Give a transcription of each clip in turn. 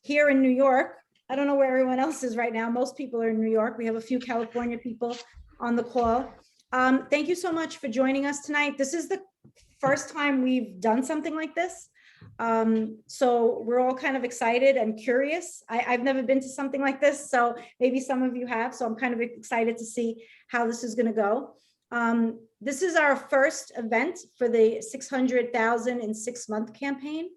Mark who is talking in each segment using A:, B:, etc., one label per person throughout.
A: here in New York. I don't know where everyone else is right now. Most people are in New York. We have a few California people on the call. Thank you so much for joining us tonight. This is the first time we've done something like this. So we're all kind of excited and curious. I've never been to something like this, so maybe some of you have. So I'm kind of excited to see how this is going to go. This is our first event for the 600,000 in 6 month campaign.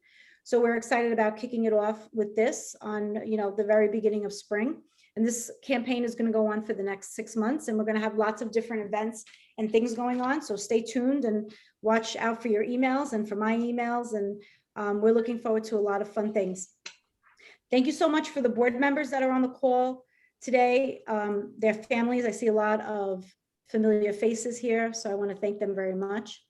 A: So we're excited about kicking it off with this on, the very beginning of spring. And this campaign is going to go on for the next 6 months, and we're going to have lots of different events and things going on. So stay tuned and watch out for your emails and for my emails. And we're looking forward to a lot of fun things. Thank you so much for the board members that are on the call today, their families. I see a lot of familiar faces here, so I want to thank them very much.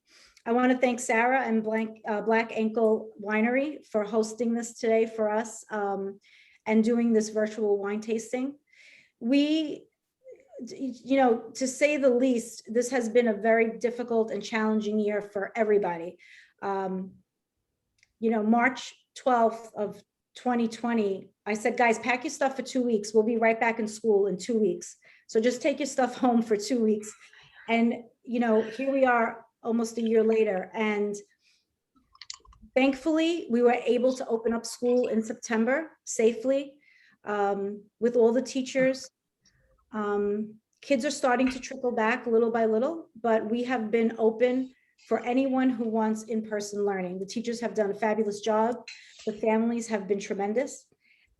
A: I want to thank Sarah and Black Ankle Winery for hosting this today for us and doing this virtual wine tasting. We, to say the least, this has been a very difficult and challenging year for everybody. March 12th of 2020, I said, guys, pack your stuff for 2 weeks. We'll be right back in school in 2 weeks. So just take your stuff home for 2 weeks. And, here we are almost a year later. And thankfully, we were able to open up school in September safely with all the teachers. Kids are starting to trickle back little by little, but we have been open for anyone who wants in-person learning. The teachers have done a fabulous job. The families have been tremendous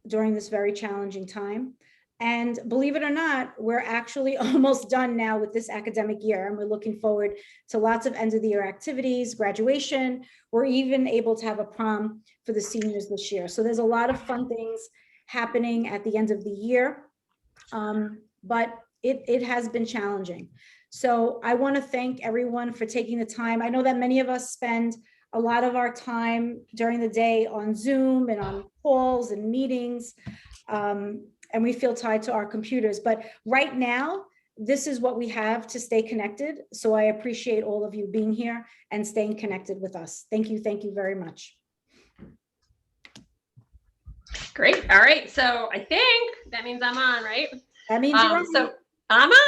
A: during this very challenging time. And believe it or not, we're actually almost done now with this academic year. And we're looking forward to lots of end of the year activities, graduation. We're even able to have a prom for the seniors this year. So there's a lot of fun things happening at the end of the year. But it has been challenging. So I want to thank everyone for taking the time. I know that many of us spend a lot of our time during the day on Zoom and on calls and meetings. And we feel tied to our computers. But right now, this is what we have to stay connected. So I appreciate all of you being here and staying connected with us. Thank you. Thank you very much.
B: Great. All right. So I think that means I'm on, right?
A: That means you're on.
B: So I'm on.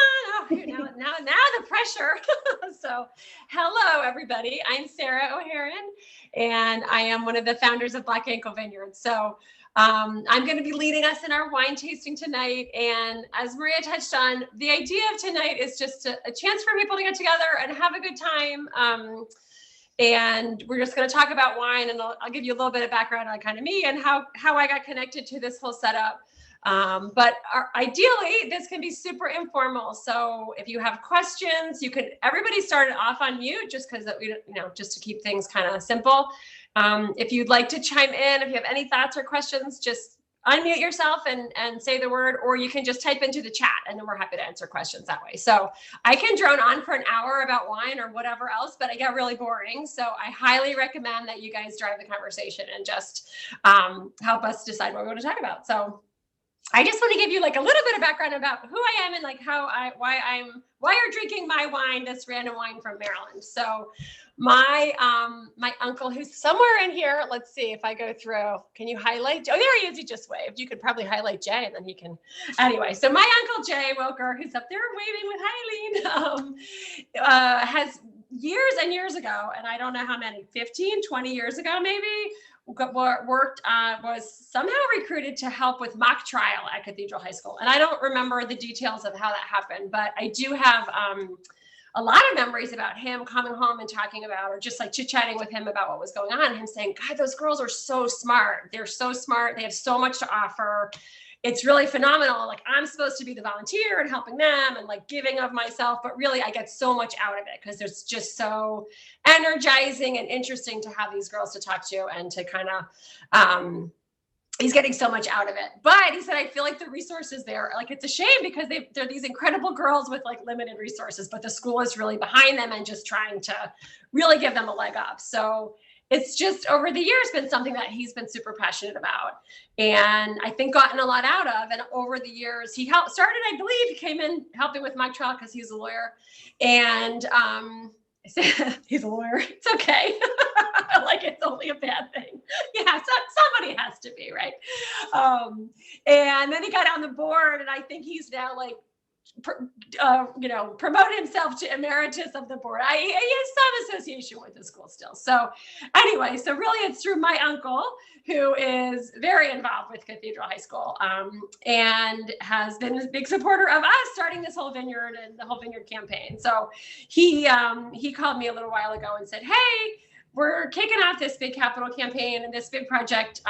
B: Oh, now the pressure. So hello, everybody. I'm Sarah O'Haron, and I am one of the founders of Black Ankle Vineyards. So I'm going to be leading us in our wine tasting tonight. And as Maria touched on, the idea of tonight is just a chance for people to get together and have a good time. And we're just going to talk about wine, and I'll give you a little bit of background on kind of me and how I got connected to this whole setup. But ideally, this can be super informal. So if you have questions, everybody started off on mute just because just to keep things kind of simple. If you'd like to chime in, if you have any thoughts or questions, just unmute yourself and say the word, or you can just type into the chat, and then we're happy to answer questions that way. So I can drone on for an hour about wine or whatever else, but I get really boring. So I highly recommend that you guys drive the conversation and just help us decide what we want to talk about. So I just want to give you like a little bit of background about who I am and like why you're drinking my wine, this random wine from Maryland. So my uncle, who's somewhere in here, let's see if I go through, can you highlight? Oh, there he is. He just waved. You could probably highlight Jay, and then he can. Anyway, so my uncle Jay Wilker, who's up there waving with Eileen, has years and years ago, and I don't know how many, 15, 20 years ago, maybe, was somehow recruited to help with mock trial at Cathedral High School. And I don't remember the details of how that happened, but I do have a lot of memories about him coming home and talking about, or just like chit-chatting with him about what was going on. Him saying, God, those girls are so smart. They're so smart. They have so much to offer. It's really phenomenal. Like, I'm supposed to be the volunteer and helping them and like giving of myself, but really I get so much out of it because it's just so energizing and interesting to have these girls to talk to and to kind of, he's getting so much out of it. But he said, I feel like the resources there, like, it's a shame because they're these incredible girls with like limited resources, but the school is really behind them and just trying to really give them a leg up. So it's just over the years been something that he's been super passionate about, and I think gotten a lot out of. And over the years, he started, I believe, he came in helping with mock trial because he's a lawyer, and I said, he's a lawyer. It's okay. Like it's only a bad thing. Yeah, so somebody has to be, right? And then he got on the board, and I think he's now like, promote himself to emeritus of the board. He has some association with the school still. So anyway, so really it's through my uncle, who is very involved with Cathedral High School, and has been a big supporter of us starting this whole vineyard and the whole vineyard campaign. So he called me a little while ago and said, hey, we're kicking off this big capital campaign and this big project.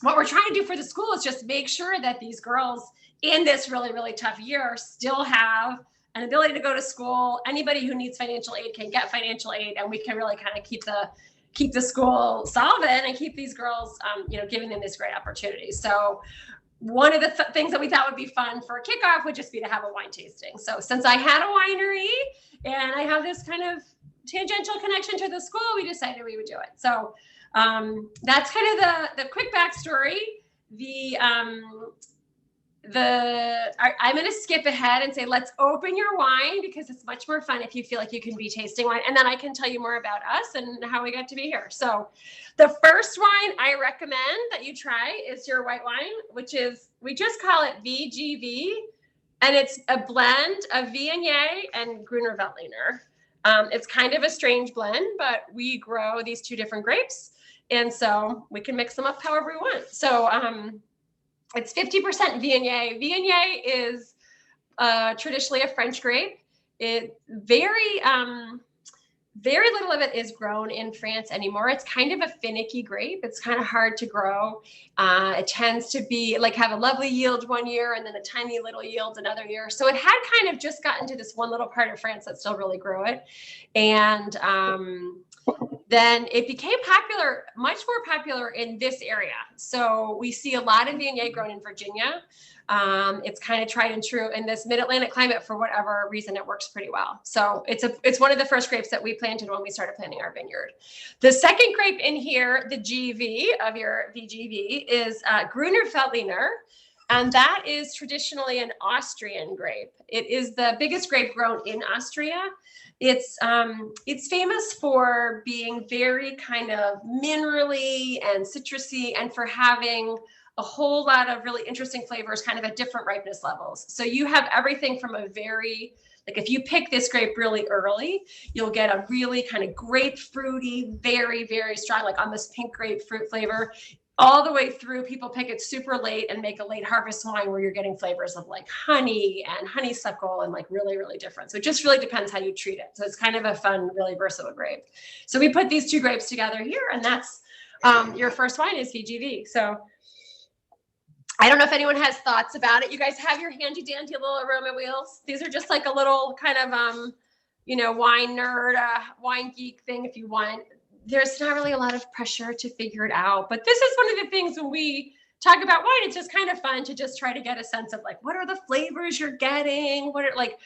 B: What we're trying to do for the school is just make sure that these girls in this really, really tough year still have an ability to go to school. Anybody who needs financial aid can get financial aid, and we can really kind of keep the school solvent and keep these girls, giving them this great opportunity. So one of the things that we thought would be fun for a kickoff would just be to have a wine tasting. So since I had a winery and I have this kind of tangential connection to the school, we decided we would do it. So that's kind of the quick backstory. I'm going to skip ahead and say, let's open your wine, because it's much more fun if you feel like you can be tasting wine. And then I can tell you more about us and how we got to be here. So the first wine I recommend that you try is your white wine, which is, we just call it VGV. And it's a blend of Viognier and Gruner Veltliner. It's kind of a strange blend, but we grow these two different grapes. And so we can mix them up however we want. So it's 50% Viognier. Viognier is traditionally a French grape. Very little of it is grown in France anymore. It's kind of a finicky grape. It's kind of hard to grow. It tends to be like have a lovely yield one year and then a tiny little yield another year. So it had kind of just gotten to this one little part of France that still really grew it. And then it became popular, much more popular in this area. So we see a lot of Viognier grown in Virginia. It's kind of tried and true in this mid-Atlantic climate. For whatever reason, it works pretty well. So it's one of the first grapes that we planted when we started planting our vineyard. The second grape in here, the GV of your VGV, is Gruner Veltliner. And that is traditionally an Austrian grape. It is the biggest grape grown in Austria. It's famous for being very kind of minerally and citrusy, and for having a whole lot of really interesting flavors, kind of at different ripeness levels. So you have everything from a very, like if you pick this grape really early, you'll get a really kind of grapefruity, very, very strong, like almost pink grapefruit flavor, all the way through. People pick it super late and make a late harvest wine where you're getting flavors of like honey and honeysuckle and like really, really different. So it just really depends how you treat it. So it's kind of a fun, really versatile grape. So we put these two grapes together here, and that's your first wine is VGV. So I don't know if anyone has thoughts about it. You guys have your handy dandy little aroma wheels. These are just like a little kind of, wine nerd, wine geek thing if you want. There's not really a lot of pressure to figure it out, but this is one of the things when we talk about wine, it's just kind of fun to just try to get a sense of like, what are the flavors you're getting? What are like,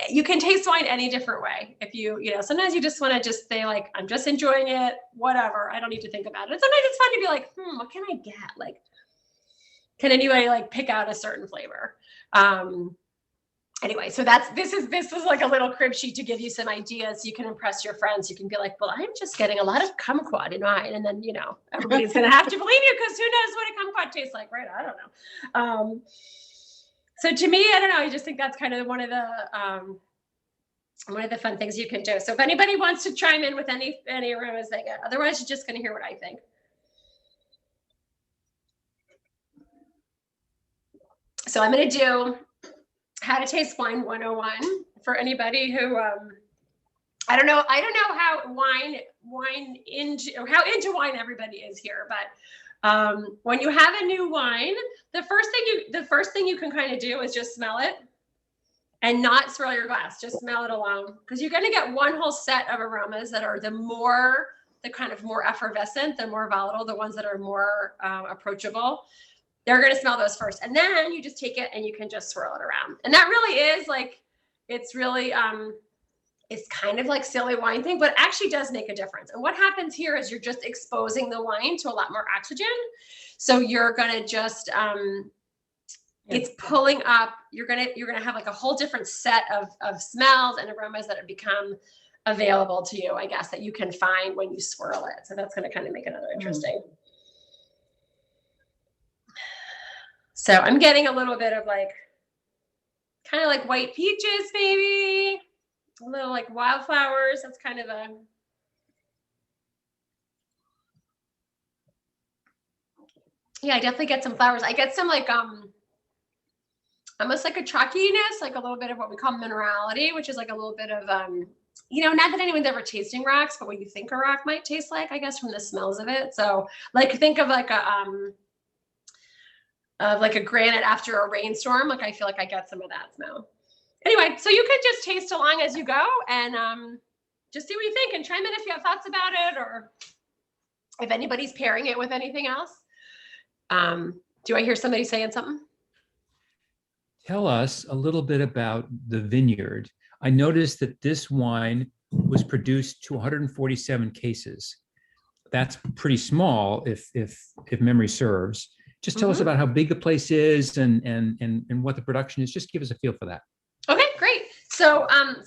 B: you can taste wine any different way. If sometimes you just want to just say like, I'm just enjoying it, whatever. I don't need to think about it. And sometimes it's fun to be like, what can I get? Like, can anybody like pick out a certain flavor? Anyway, so this is like a little crib sheet to give you some ideas. You can impress your friends. You can be like, well, I'm just getting a lot of kumquat in mine. And then, everybody's going to have to believe you, because who knows what a kumquat tastes like, right? I don't know. So to me, I don't know. I just think that's kind of one of the fun things you can do. So if anybody wants to chime in with any aromas they get, otherwise you're just going to hear what I think. So I'm going to do how to taste wine 101 for anybody who I don't know how into wine everybody is here, but when you have a new wine, the first thing you can kind of do is just smell it and not swirl your glass. Just smell it alone, because you're going to get one whole set of aromas that are the kind of more effervescent, the more volatile, the ones that are more approachable. They're going to smell those first. And then you just take it and you can just swirl it around. And that really is like, it's really, it's kind of like silly wine thing, but it actually does make a difference. And what happens here is you're just exposing the wine to a lot more oxygen. So you're going to just, it's pulling up, you're gonna have like a whole different set of smells and aromas that have become available to you, I guess, that you can find when you swirl it. So that's gonna kind of make it another interesting. So I'm getting a little bit of like, kind of like white peaches, maybe a little like wildflowers. That's kind of a, yeah, I definitely get some flowers. I get some like, almost like a chalkiness, like a little bit of what we call minerality, which is like a little bit of, you know, not that anyone's ever tasting rocks, but what you think a rock might taste like, I guess, from the smells of it. So like, think of like a granite after a rainstorm. Like, I feel like I get some of that smell. Anyway, so you could just taste along as you go and just see what you think and chime in if you have thoughts about it or if anybody's pairing it with anything else. Do I hear somebody saying something?
C: Tell us a little bit about the vineyard. I noticed that this wine was produced to 147 cases. That's pretty small if memory serves. Just tell us about how big the place is and what the production is. Just give us a feel for that.
B: Okay, great. So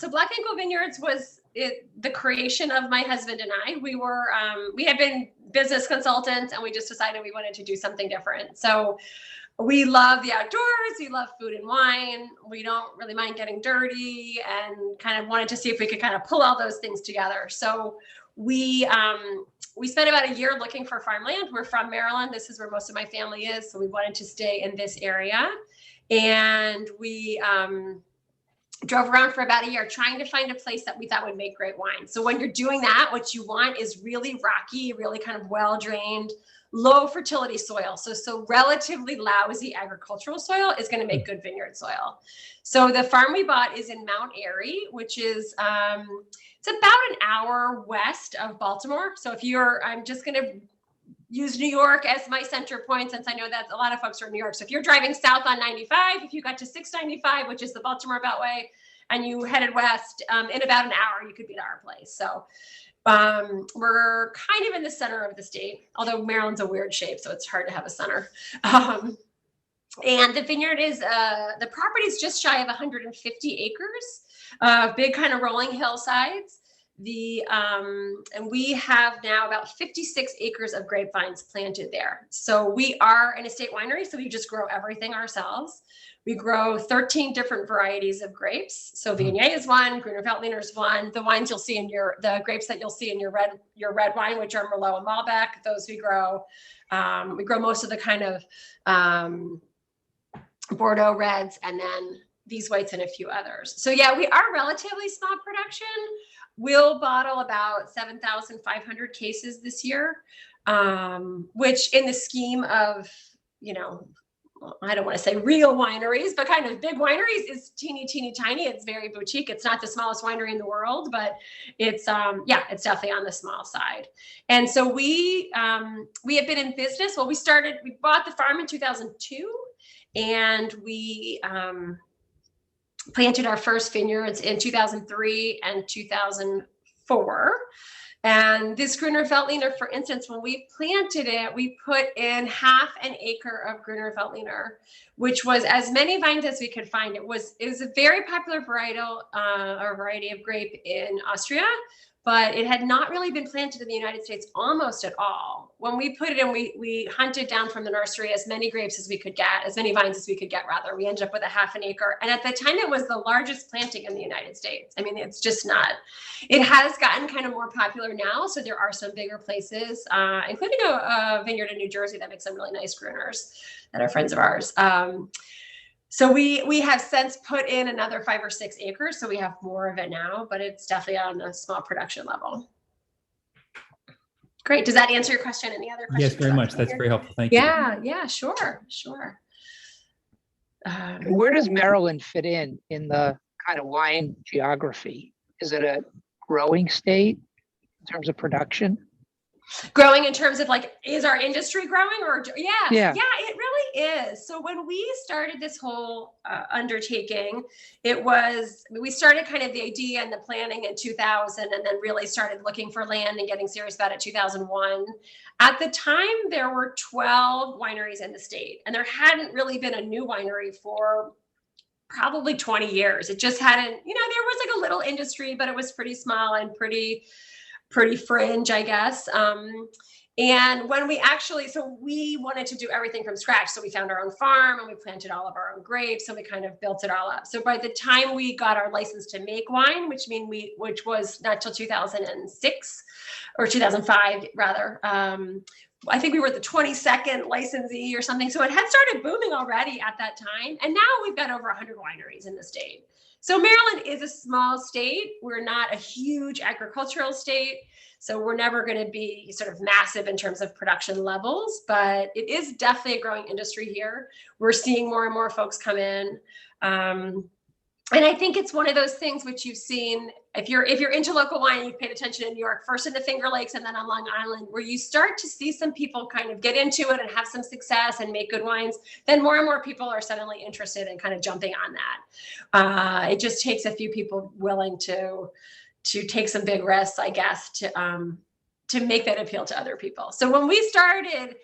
B: Black Ankle Vineyards was the creation of my husband and I. We had been business consultants and we just decided we wanted to do something different. So we love the outdoors. We love food and wine. We don't really mind getting dirty and kind of wanted to see if we could kind of pull all those things together. So we spent about a year looking for farmland. We're from Maryland. This is where most of my family is. So we wanted to stay in this area. And we drove around for about a year trying to find a place that we thought would make great wine. So when you're doing that, what you want is really rocky, really kind of well-drained, low fertility soil. So relatively lousy agricultural soil is going to make good vineyard soil. So the farm we bought is in Mount Airy, which is, it's about an hour west of Baltimore. So I'm just going to use New York as my center point, since I know that a lot of folks are in New York. So if you're driving south on 95, if you got to 695, which is the Baltimore Beltway, and you headed west, in about an hour, you could be at our place. So we're kind of in the center of the state, although Maryland's a weird shape, so it's hard to have a center. And the vineyard is, the property is just shy of 150 acres, big kind of rolling hillsides. And we have now about 56 acres of grapevines planted there. So we are an estate winery, so we just grow everything ourselves. We grow 13 different varieties of grapes. So Viognier is one, Gruner Veltliner is one. The wines you'll see in the grapes that you'll see in your red wine, which are Merlot and Malbec, those we grow. We grow most of the kind of Bordeaux reds, and then these whites and a few others. So yeah, we are relatively small production. We'll bottle about 7,500 cases this year, which in the scheme of, you know, I don't want to say real wineries, but kind of big wineries is teeny tiny. It's very boutique. It's not the smallest winery in the world, but it's it's definitely on the small side. And so we have been in business. Well, we bought the farm in 2002, and we planted our first vineyards in 2003 and 2004. And this Gruner Veltliner, for instance, when we planted it, we put in half an acre of Gruner Veltliner, which was as many vines as we could find. It was a very popular variety of grape in Austria, but it had not really been planted in the United States almost at all. When we put it in, we hunted down from the nursery as many grapes as we could get, as many vines as we could get, rather. We ended up with a half an acre. And at the time, it was the largest planting in the United States. I mean, it's just not. It has gotten kind of more popular now. So there are some bigger places, including a vineyard in New Jersey that makes some really nice Gruners that are friends of ours. So we have since put in another 5 or 6 acres. So we have more of it now, but it's definitely on a small production level. Great. Does that answer your question? Any other questions?
C: Yes, very much. That's very helpful. Thank you.
B: Yeah, sure.
D: Where does Maryland fit in the kind of wine geography? Is it a growing state in terms of production?
B: Growing in terms of like, is our industry growing or
D: Yeah.
B: it really is. So when we started this whole undertaking, we started kind of the idea and the planning in 2000, and then really started looking for land and getting serious about it 2001. At the time, there were 12 wineries in the state, and there hadn't really been a new winery for probably 20 years. It just hadn't, there was like a little industry, but it was pretty small and pretty fringe, I guess. And when we wanted to do everything from scratch. So we found our own farm and we planted all of our own grapes, and we kind of built it all up. So by the time we got our license to make wine, which was not till 2006 or 2005 rather, I think we were the 22nd licensee or something. So it had started booming already at that time. And now we've got over 100 wineries in the state. So Maryland is a small state. We're not a huge agricultural state. So we're never going to be sort of massive in terms of production levels, but it is definitely a growing industry here. We're seeing more and more folks come in. And I think it's one of those things which you've seen, if you're into local wine, you've paid attention in New York, first in the Finger Lakes and then on Long Island, where you start to see some people kind of get into it and have some success and make good wines, then more and more people are suddenly interested in kind of jumping on that. It just takes a few people willing to take some big risks, I guess, to make that appeal to other people. So when we started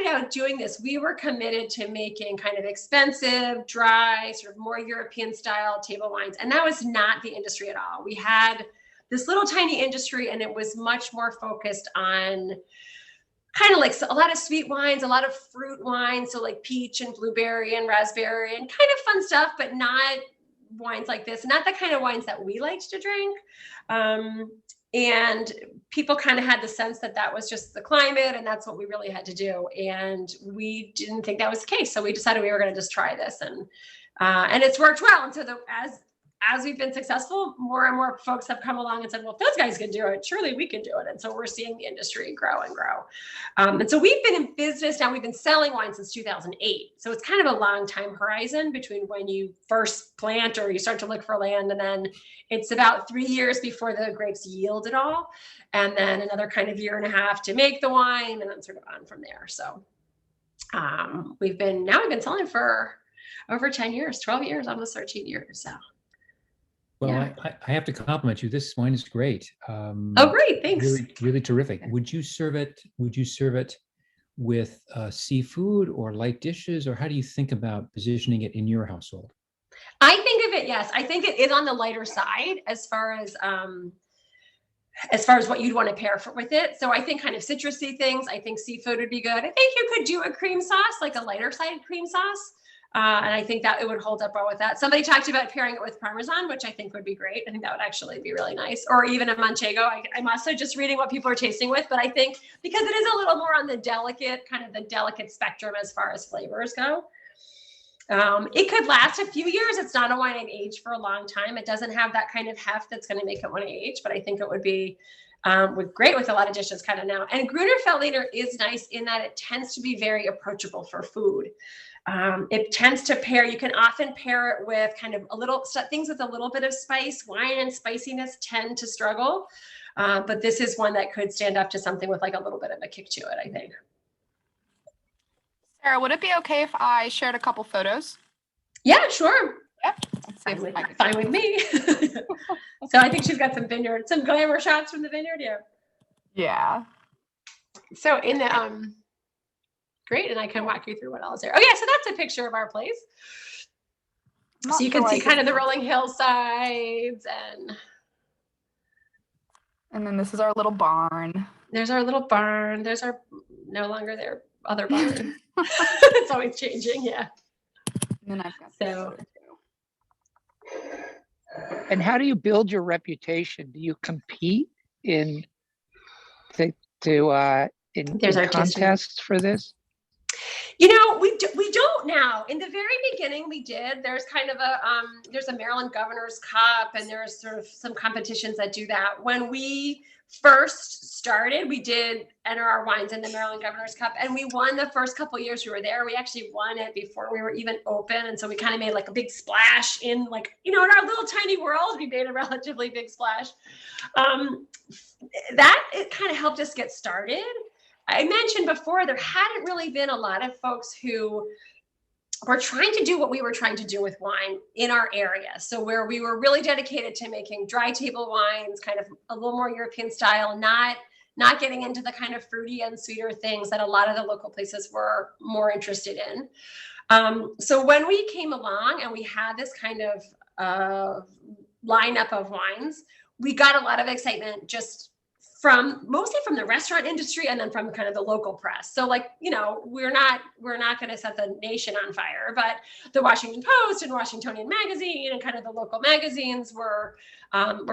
B: out doing this, we were committed to making kind of expensive, dry, sort of more European style table wines. And that was not the industry at all. We had this little tiny industry, and it was much more focused on kind of like a lot of sweet wines, a lot of fruit wines. So like peach and blueberry and raspberry and kind of fun stuff, but not wines like this, not the kind of wines that we liked to drink. And people kind of had the sense that was just the climate and that's what we really had to do. And we didn't think that was the case. So we decided we were going to just try this, and it's worked well. And so as we've been successful, more and more folks have come along and said, well, if those guys can do it, surely we can do it. And so we're seeing the industry grow and grow. And so we've been in business now, we've been selling wine since 2008. So it's kind of a long time horizon between when you first plant or you start to look for land, and then it's about 3 years before the grapes yield at all. And then another kind of year and a half to make the wine, and then sort of on from there. So we've been selling for over 10 years, 12 years, almost 13 years. So.
C: Well,
B: Yeah.
C: I have to compliment you. This wine is great.
B: Oh, great. Thanks.
C: Really, really terrific. Would you serve it with seafood or light dishes, or how do you think about positioning it in your household?
B: I think of it, yes. I think it is on the lighter side as far as what you'd want to pair with it. So I think kind of citrusy things. I think seafood would be good. I think you could do a cream sauce, like a lighter side cream sauce. And I think that it would hold up well with that. Somebody talked about pairing it with Parmesan, which I think would be great. I think that would actually be really nice. Or even a Manchego. I'm also just reading what people are tasting with, but I think because it is a little more on the delicate spectrum as far as flavors go. It could last a few years. It's not a wine I'd age for a long time. It doesn't have that kind of heft that's going to make it want to age, but I think it would be great with a lot of dishes kind of now. And Gruner Veltliner is nice in that it tends to be very approachable for food. It tends to you can often pair it with kind of things with a little bit of spice. Wine and spiciness tend to struggle, but this is one that could stand up to something with like a little bit of a kick to it, I think.
E: Sarah, would it be okay if I shared a couple photos?
B: Yeah, sure.
E: Yep. Let's see if I can-
B: Fine with me. So I think she's got some glamour shots from the vineyard. Yeah.
E: Yeah.
B: So in the great, and I can walk you through what else there. Oh yeah, so that's a picture of our place. So you can see kind of the rolling hillsides,
E: and then this is our little barn.
B: There's our little barn. There's our no longer there other barn. It's always changing, yeah.
E: And then I've got
B: So.
D: And how do you build your reputation? Do you compete in contests for this?
B: We don't now. In the very beginning, we did. There's kind of there's a Maryland Governor's Cup, and there's sort of some competitions that do that. When we first started, we did enter our wines in the Maryland Governor's Cup, and we won the first couple of years we were there. We actually won it before we were even open. And so we kind of made like a big splash in like, in our little tiny world, we made a relatively big splash. That it kind of helped us get started. I mentioned before, there hadn't really been a lot of folks who were trying to do what we were trying to do with wine in our area. So where we were really dedicated to making dry table wines, kind of a little more European style, not getting into the kind of fruity and sweeter things that a lot of the local places were more interested in. So when we came along and we had this kind of lineup of wines, we got a lot of excitement just mostly from the restaurant industry and then from kind of the local press. So like, we're not going to set the nation on fire, but the Washington Post and Washingtonian Magazine and kind of the local magazines were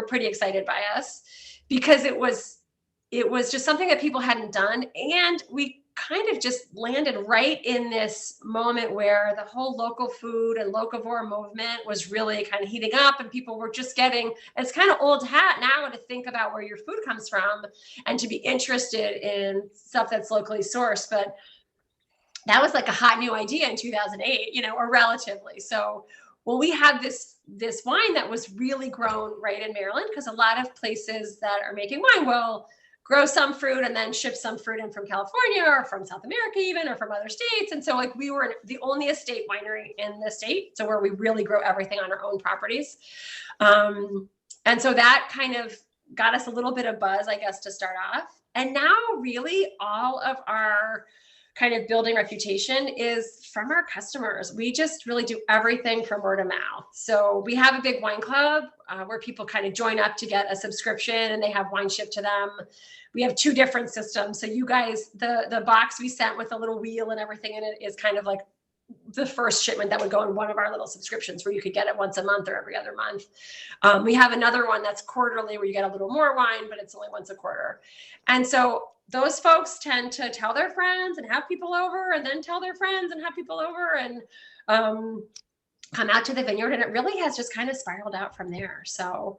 B: pretty excited by us because it was just something that people hadn't done. And we kind of just landed right in this moment where the whole local food and locavore movement was really kind of heating up, and people were just it's kind of old hat now to think about where your food comes from and to be interested in stuff that's locally sourced. But that was like a hot new idea in 2008, or relatively. So, well, we had this wine that was really grown right in Maryland, because a lot of places that are making wine will grow some fruit and then ship some fruit in from California or from South America even, or from other states. And so like we were the only estate winery in the state, so where we really grow everything on our own properties. And so that kind of got us a little bit of buzz, I guess, to start off. And now really all of our kind of building reputation is from our customers. We just really do everything from word of mouth. So we have a big wine club where people kind of join up to get a subscription and they have wine shipped to them. We have 2 different systems. So you guys, the box we sent with a little wheel and everything in it is kind of like the first shipment that would go in one of our little subscriptions where you could get it once a month or every other month. We have another one that's quarterly where you get a little more wine, but it's only once a quarter. And so those folks tend to tell their friends and have people over, and then tell their friends and have people over, and come out to the vineyard. And it really has just kind of spiraled out from there. So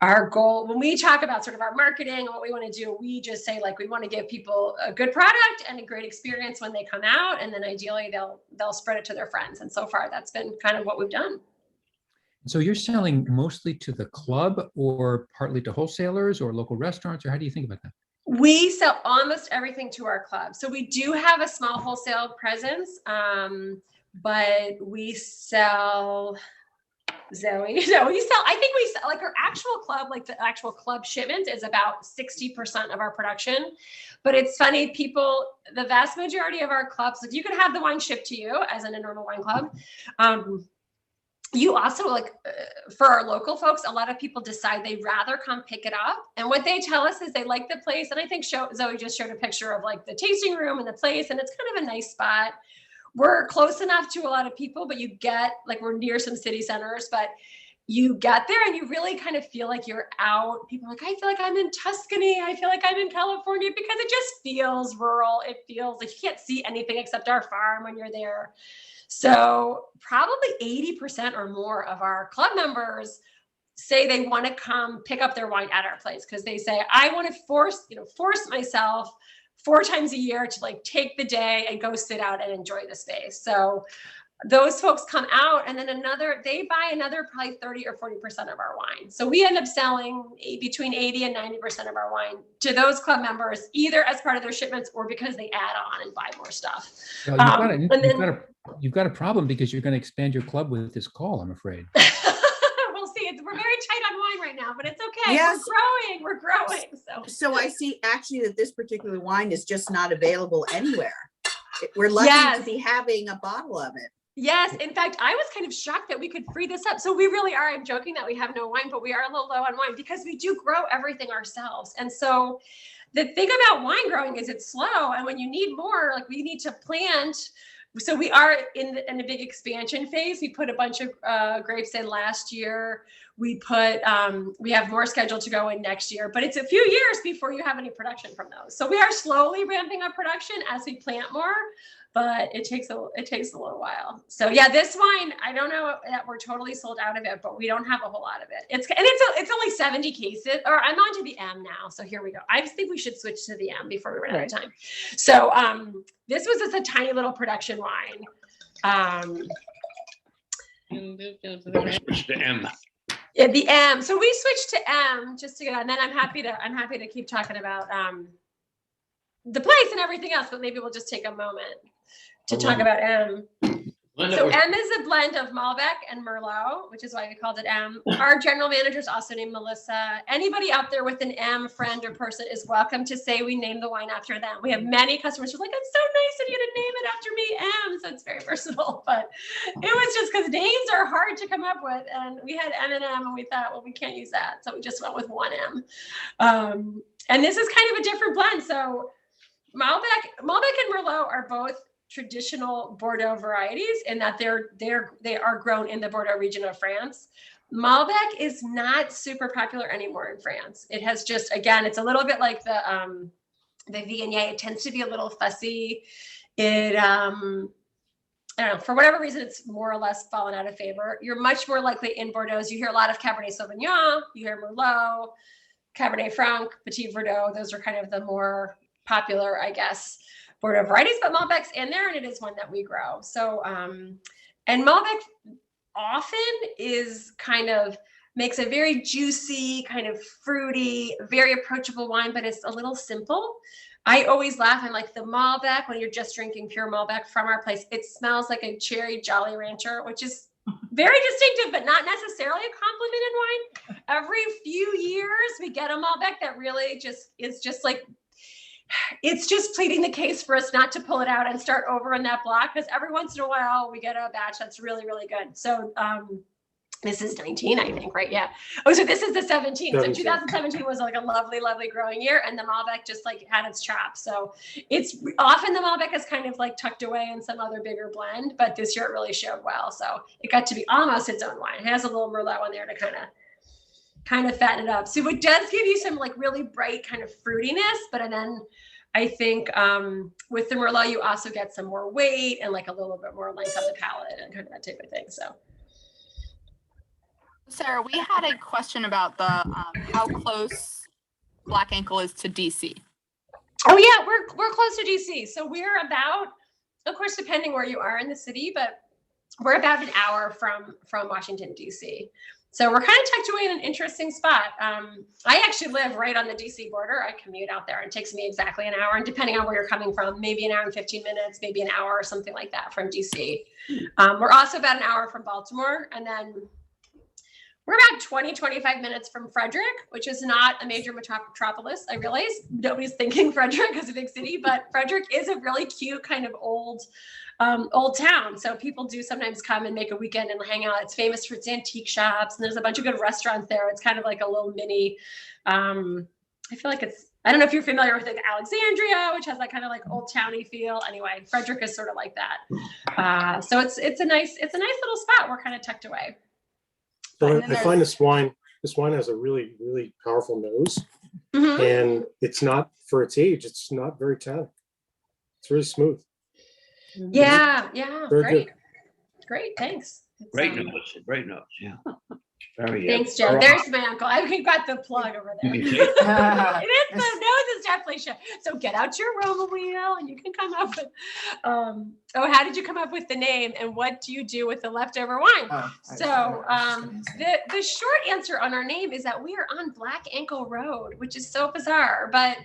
B: our goal, when we talk about sort of our marketing and what we want to do, we just say like we want to give people a good product and a great experience when they come out, and then ideally they'll spread it to their friends. And so far that's been kind of what we've done.
C: So you're selling mostly to the club or partly to wholesalers or local restaurants, or how do you think about that?
B: We sell almost everything to our club. So we do have a small wholesale presence, but we sell, Zoe, we sell, I think we sell like our actual club, like the actual club shipment is about 60% of our production. But it's funny, the vast majority of our clubs, like you could have the wine shipped to you as in a normal wine club. You also for our local folks, a lot of people decide they'd rather come pick it up. And what they tell us is they like the place. And I think Zoe just showed a picture of like the tasting room and the place, and it's kind of a nice spot. We're close enough to a lot of people, but we're near some city centers, but you get there and you really kind of feel like you're out. People are like, I feel like I'm in Tuscany. I feel like I'm in California, because it just feels rural. It feels like you can't see anything except our farm when you're there. So probably 80% or more of our club members say they want to come pick up their wine at our place, because they say, I want to force myself 4 times a year to like take the day and go sit out and enjoy the space. So those folks come out, and then they buy another probably 30 or 40% of our wine. So we end up selling between 80 and 90% of our wine to those club members, either as part of their shipments or because they add on and buy more stuff.
C: You've got a problem, because you're going to expand your club with this call, I'm afraid.
B: We'll see. We're very tight on wine right now, but it's okay. Yes. We're growing.
F: So I see actually that this particular wine is just not available anywhere. We're lucky to be having a bottle of it.
B: Yes. In fact, I was kind of shocked that we could free this up. So we really are. I'm joking that we have no wine, but we are a little low on wine because we do grow everything ourselves. And so the thing about wine growing is it's slow. And when you need more, like we need to plant. So we are in a big expansion phase. We put a bunch of grapes in last year. We have more scheduled to go in next year, but it's a few years before you have any production from those. So we are slowly ramping up production as we plant more. but it takes a little while. So yeah, this wine, I don't know that we're totally sold out of it, but we don't have a whole lot of it. It's only 70 cases, or I'm on to the M now. So here we go. I just think we should switch to the M before we run out of time. So this was just a tiny little production wine.
G: Switch to M.
B: Yeah, the M. So we switched to M just to get on. Then I'm happy to keep talking about the place and everything else, but maybe we'll just take a moment to talk about M.
G: Linda,
B: So M is a blend of Malbec and Merlot, which is why we called it M. Our general manager is also named Melissa. Anybody out there with an M friend or person is welcome to say we named the wine after them. We have many customers who are like, it's so nice of you to name it after me, M. So it's very versatile, but it was just because names are hard to come up with. And we had M and we thought, well, we can't use that. So we just went with one M. And this is kind of a different blend. So Malbec and Merlot are both traditional Bordeaux varieties in that they are grown in the Bordeaux region of France. Malbec is not super popular anymore in France. It has just, again, it's a little bit like the Viognier. It tends to be a little fussy. It, I don't know, for whatever reason, it's more or less fallen out of favor. You're much more likely in Bordeaux. You hear a lot of Cabernet Sauvignon, you hear Merlot, Cabernet Franc, Petit Verdot. Those are kind of the more popular, I guess, Bordeaux varieties, but Malbec's in there, and it is one that we grow. So, and Malbec often is kind of makes a very juicy, kind of fruity, very approachable wine, but it's a little simple. I always laugh. I'm like, the Malbec, when you're just drinking pure Malbec from our place, it smells like a cherry Jolly Rancher, which is very distinctive, but not necessarily a compliment in wine. Every few years, we get a Malbec that really just is just like, it's just pleading the case for us not to pull it out and start over in that block, because every once in a while we get a batch that's really, really good. So this is 19, I think, right? Yeah. Oh, so this is the 17. So 2017 was like a lovely, lovely growing year, and the Malbec just like had its chops. So it's often the Malbec is kind of like tucked away in some other bigger blend, but this year it really showed well. So it got to be almost its own wine. It has a little Merlot in there to kind of fatten it up. So it does give you some like really bright kind of fruitiness, but then I think with the Merlot, you also get some more weight and like a little bit more length on the palate and kind of that type of thing. So,
E: Sarah, we had a question about the how close Black Ankle is to DC.
B: Oh yeah, we're close to DC. So we're about, of course, depending where you are in the city, but we're about an hour from Washington, DC. So we're kind of tucked away in an interesting spot. I actually live right on the DC border. I commute out there. It takes me exactly an hour. And depending on where you're coming from, maybe an hour and 15 minutes, maybe an hour or something like that from DC. We're also about an hour from Baltimore. And then we're about 20, 25 minutes from Frederick, which is not a major metropolis. I realize nobody's thinking Frederick as a big city, but Frederick is a really cute kind of old town. So people do sometimes come and make a weekend and hang out. It's famous for its antique shops, and there's a bunch of good restaurants there. It's kind of like a little mini, I feel like I don't know if you're familiar with like Alexandria, which has that kind of like old towny feel. Anyway, Frederick is sort of like that. So it's a nice little spot. We're kind of tucked away.
H: So I find this wine has a really, really powerful nose, and it's not, for its age, it's not very tannic. It's really smooth.
B: Yeah.
H: Very
B: Great.
H: good.
B: Great. Thanks.
G: Great notes. Yeah. Very good.
B: Thanks, Joe. There's my uncle. I got the plug over there.
G: You can
B: It is, the nose is definitely shut. So get out your Roma wheel and you can come up with, how did you come up with the name and what do you do with the leftover wine? The short answer on our name is that we are on Black Ankle Road, which is so bizarre, but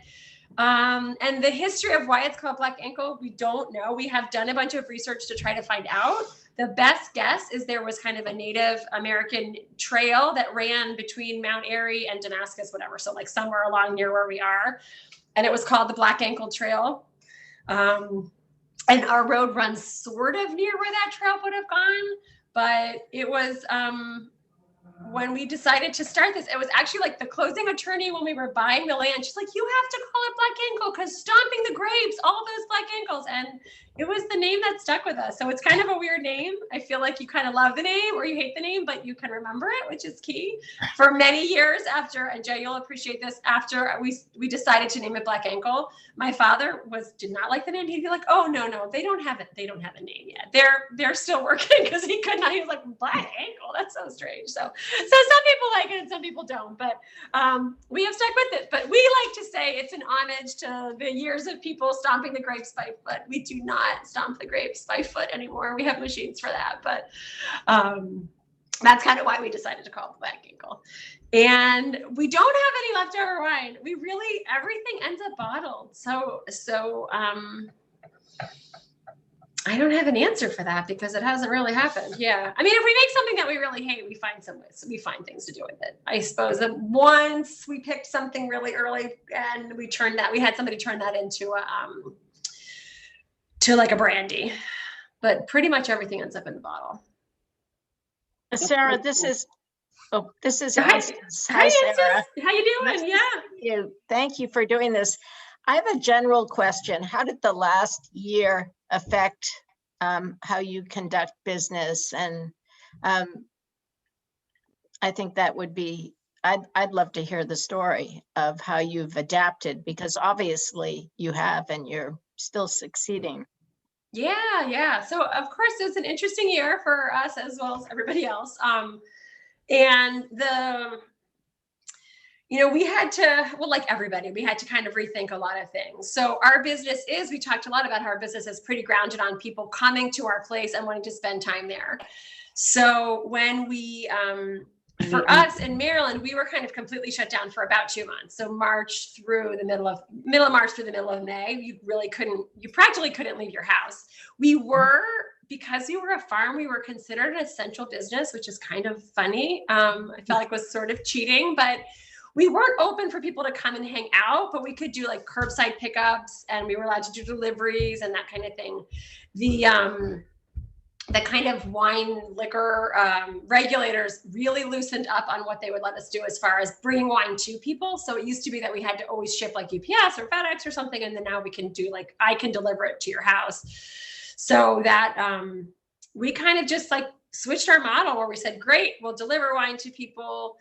B: and the history of why it's called Black Ankle, we don't know. We have done a bunch of research to try to find out. The best guess is there was kind of a Native American trail that ran between Mount Airy and Damascus, whatever. So like somewhere along near where we are. And it was called the Black Ankle Trail. And our road runs sort of near where that trail would have gone. But it was, when we decided to start this, it was actually like the closing attorney when we were buying the land. She's like, you have to call it Black Ankle because stomping the grapes, all those Black Ankles. And it was the name that stuck with us. So it's kind of a weird name. I feel like you kind of love the name or you hate the name, but you can remember it, which is key. For many years after, and Jay, you'll appreciate this, after we decided to name it Black Ankle, my father did not like the name. He'd be like, oh, no, they don't have it. They don't have a name yet. They're still working, because he could not. He was like, Black Ankle? That's so strange. So some people like it and some people don't, but we have stuck with it. But we like to say it's an homage to the years of people stomping the grapes by foot. We do not stomp the grapes by foot anymore. We have machines for that, but that's kind of why we decided to call it Black Ankle. And we don't have any leftover wine. Everything ends up bottled. So I don't have an answer for that, because it hasn't really happened. Yeah. I mean, if we make something that we really hate, we find things to do with it. I suppose that once we picked something really early and we had somebody turn that into to like a brandy, but pretty much everything ends up in the bottle.
I: Sarah, this is
B: Hi,
I: Constance. Hi, Sarah.
B: How you doing? Yeah.
I: Thank you for doing this. I have a general question. How did the last year affect how you conduct business? And I think that would be, I'd love to hear the story of how you've adapted, because obviously you have, and you're still succeeding.
B: Yeah. So of course it was an interesting year for us as well as everybody else. And we had to, like everybody, we had to kind of rethink a lot of things. So our business we talked a lot about how our business is pretty grounded on people coming to our place and wanting to spend time there. So when for us in Maryland, we were kind of completely shut down for about 2 months. So March through the middle of March through the middle of May, you practically couldn't leave your house. Because we were a farm, we were considered an essential business, which is kind of funny. I felt like was sort of cheating, but we weren't open for people to come and hang out, but we could do like curbside pickups, and we were allowed to do deliveries and that kind of thing. The kind of wine liquor regulators really loosened up on what they would let us do as far as bringing wine to people. So it used to be that we had to always ship like UPS or FedEx or something. And then now we can do I can deliver it to your house. So that we kind of just switched our model where we said, great, we'll deliver wine to people.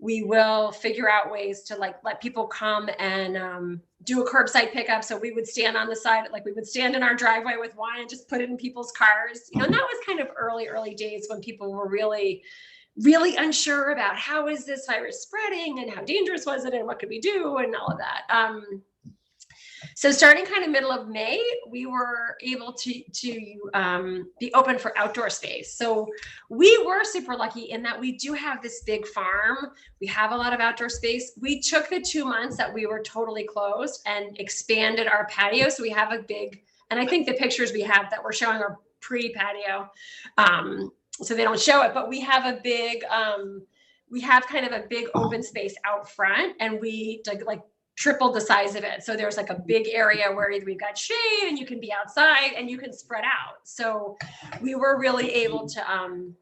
B: We will figure out ways to let people come and do a curbside pickup. So we would stand on the side, we would stand in our driveway with wine and just put it in people's cars. And that was kind of early days when people were really, really unsure about how is this virus spreading and how dangerous was it and what could we do and all of that. So starting kind of middle of May, we were able to be open for outdoor space. So we were super lucky in that we do have this big farm. We have a lot of outdoor space. We took the 2 months that we were totally closed and expanded our patio. So we have and I think the pictures we have that we're showing are pre-patio. So they don't show it, but we have we have kind of a big open space out front, and we tripled the size of it. So there's a big area where we've got shade and you can be outside and you can spread out. So we were really able to,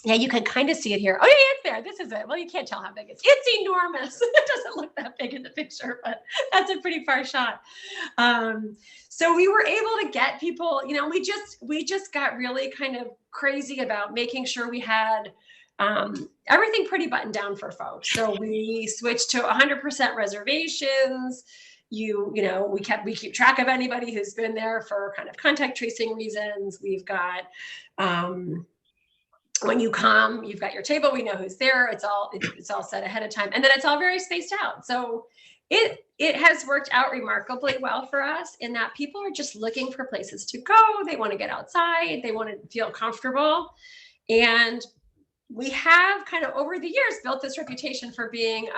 B: you can kind of see it here. Oh yeah, it's there. This is it. Well, you can't tell how big it is. It's enormous. It doesn't look that big in the picture, but that's a pretty far shot. So we were able to get people, we just got really kind of crazy about making sure we had everything pretty buttoned down for folks. So we switched to 100% reservations. We keep track of anybody who's been there for kind of contact tracing reasons. We've got, when you come, you've got your table. We know who's there. It's all set ahead of time. And then it's all very spaced out. So it has worked out remarkably well for us in that people are just looking for places to go. They want to get outside. They want to feel comfortable. And we have kind of over the years built this reputation for being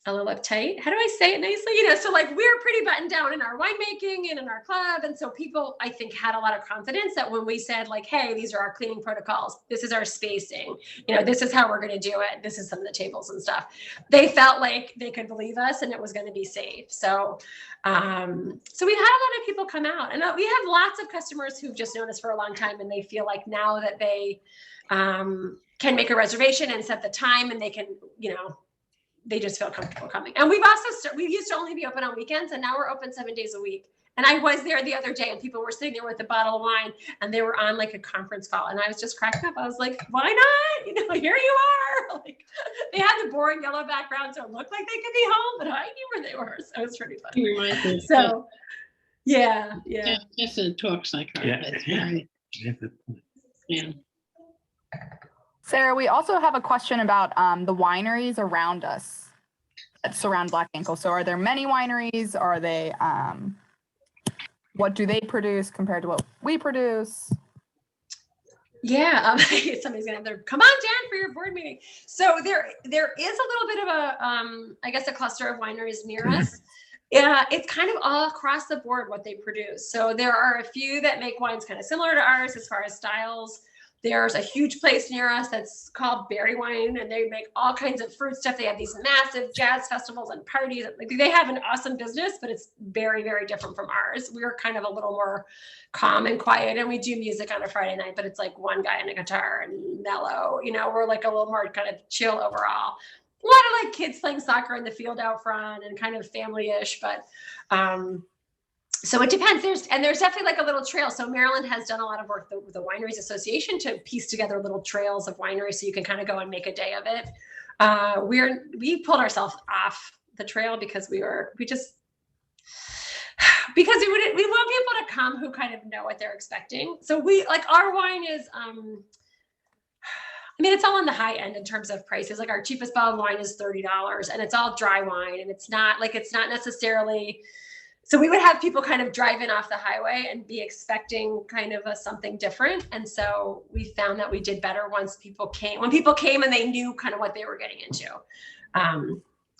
B: a little uptight. How do I say it nicely? So we're pretty buttoned down in our winemaking and in our club. And so people, I think, had a lot of confidence that when we said hey, these are our cleaning protocols, this is our spacing, this is how we're going to do it, this is some of the tables and stuff, they felt like they could believe us and it was going to be safe. So we've had a lot of people come out, and we have lots of customers who've just known us for a long time, and they feel like now that they can make a reservation and set the time, and they can, they just feel comfortable coming. And we used to only be open on weekends, and now we're open 7 days a week. And I was there the other day and people were sitting there with a bottle of wine and they were on like a conference call. And I was just cracking up. I was like, why not? You know, here you are. Like, they had the boring yellow background, so it looked like they could be home, but I knew where they were. So it was pretty funny. So yeah.
J: Tessa talks like her.
G: Yeah.
J: That's very, yeah.
E: Sarah, we also have a question about the wineries around us that surround Black Ankle. So are there many wineries? Are they, what do they produce compared to what we produce?
B: Yeah, somebody's gonna have their come on down for your board meeting. So there is a little bit of a I guess a cluster of wineries near us. Yeah, it's kind of all across the board what they produce. So there are a few that make wines kind of similar to ours as far as styles. There's a huge place near us that's called Berry Wine, and they make all kinds of fruit stuff. They have these massive jazz festivals and parties. Like, they have an awesome business, but it's very, very different from ours. We're kind of a little more calm and quiet, and we do music on a Friday night, but it's like one guy and a guitar and mellow. You know, we're like a little more kind of chill overall. A lot of like kids playing soccer in the field out front and kind of family-ish, but so it depends. There's definitely like a little trail. So Maryland has done a lot of work with the Wineries Association to piece together little trails of wineries so you can kind of go and make a day of it. We pulled ourselves off the trail because we want people to come who kind of know what they're expecting. So we like our wine is I mean, it's all on the high end in terms of prices. Like our cheapest bottle of wine is $30 and it's all dry wine, and it's not necessarily. So we would have people kind of drive in off the highway and be expecting kind of something different. And so we found that we did better once people came. When people came and they knew kind of what they were getting into. I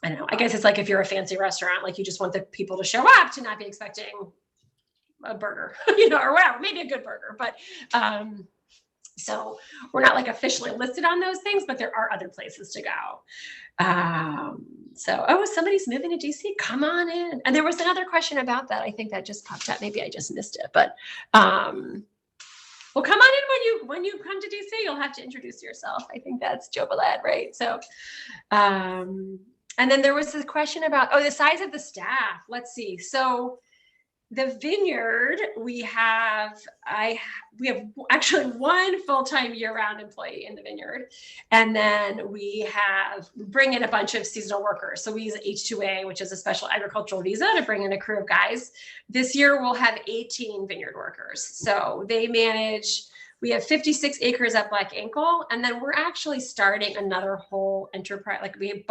B: don't know. I guess it's like if you're a fancy restaurant, like you just want the people to show up to not be expecting a burger, you know, or whatever, maybe a good burger. But so we're not like officially listed on those things, but there are other places to go. Somebody's moving to DC. Come on in. And there was another question about that. I think that just popped up. Maybe I just missed it, but well, come on in when you come to DC. You'll have to introduce yourself. I think that's Joe Ballad, right? So, and then there was a question about the size of the staff. Let's see. So the vineyard, we have actually one full-time year-round employee in the vineyard. And then we bring in a bunch of seasonal workers. So we use H-2A, which is a special agricultural visa, to bring in a crew of guys. This year we'll have 18 vineyard workers. So we have 56 acres at Black Ankle. And then we're actually starting another whole enterprise. Like we've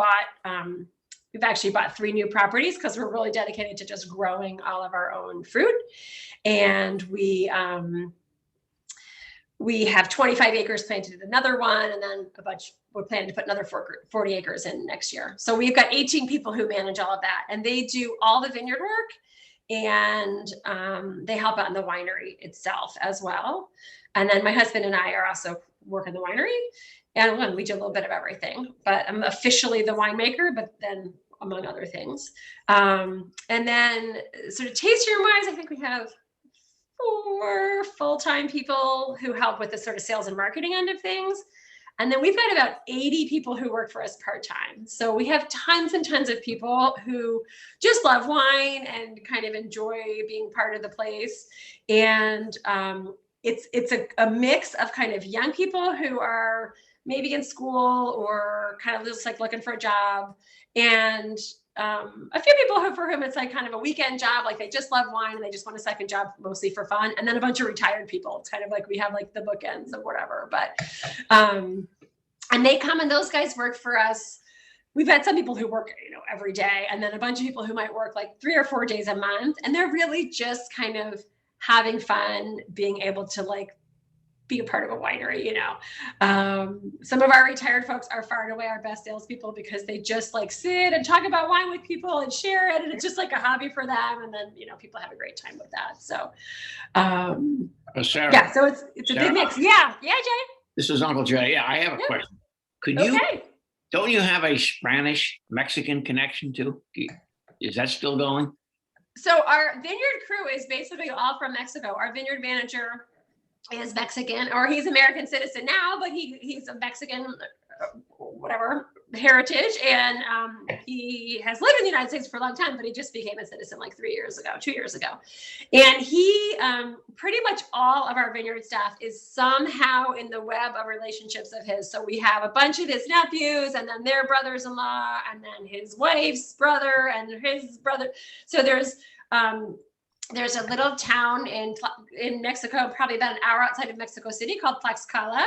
B: actually bought 3 new properties because we're really dedicated to just growing all of our own fruit. And we have 25 acres planted in another one, and then we're planning to put another 40 acres in next year. So we've got 18 people who manage all of that, and they do all the vineyard work, and they help out in the winery itself as well. And then my husband and I are also work in the winery. And we do a little bit of everything, but I'm officially the winemaker, but then among other things. And then sort of tasting room wise, I think we have 4 full-time people who help with the sort of sales and marketing end of things. And then we've got about 80 people who work for us part-time. So we have tons and tons of people who just love wine and kind of enjoy being part of the place. And it's a mix of kind of young people who are maybe in school or kind of just like looking for a job, and a few people for whom it's like kind of a weekend job, like they just love wine and they just want a second job mostly for fun, and then a bunch of retired people. It's kind of like we have like the bookends of whatever, but and they come and those guys work for us. We've had some people who work, every day, and then a bunch of people who might work like 3 or 4 days a month, and they're really just kind of having fun, being able to like be a part of a winery, Some of our retired folks are far and away our best salespeople because they just like sit and talk about wine with people and share it. And it's just like a hobby for them. And then, people have a great time with that. So,
G: Sarah,
B: yeah, so it's a big mix. Yeah, Jay.
G: This is Uncle Jay. Yeah, I have a question. Don't you have a Spanish Mexican connection too? Is that still going?
B: So our vineyard crew is basically all from Mexico. Our vineyard manager is Mexican, or he's American citizen now, but he's a Mexican whatever heritage, and he has lived in the United States for a long time, but he just became a citizen like 2 years ago. And he, pretty much all of our vineyard staff is somehow in the web of relationships of his. So we have a bunch of his nephews, and then their brothers-in-law, and then his wife's brother and his brother. So there's a little town in Mexico, probably about an hour outside of Mexico City, called Tlaxcala.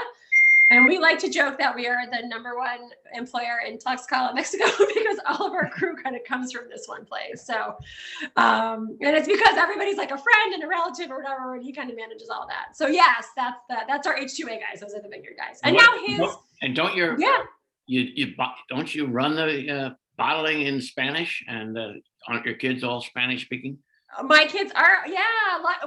B: And we like to joke that we are the #1 employer in Tlaxcala, Mexico, because all of our crew kind of comes from this one place. So, and it's because everybody's like a friend and a relative or whatever, and he kind of manages all that. So yes, that's our H2A guys. Those are the vineyard guys. And now
G: don't you run the bottling in Spanish, and aren't your kids all Spanish speaking?
B: My kids are,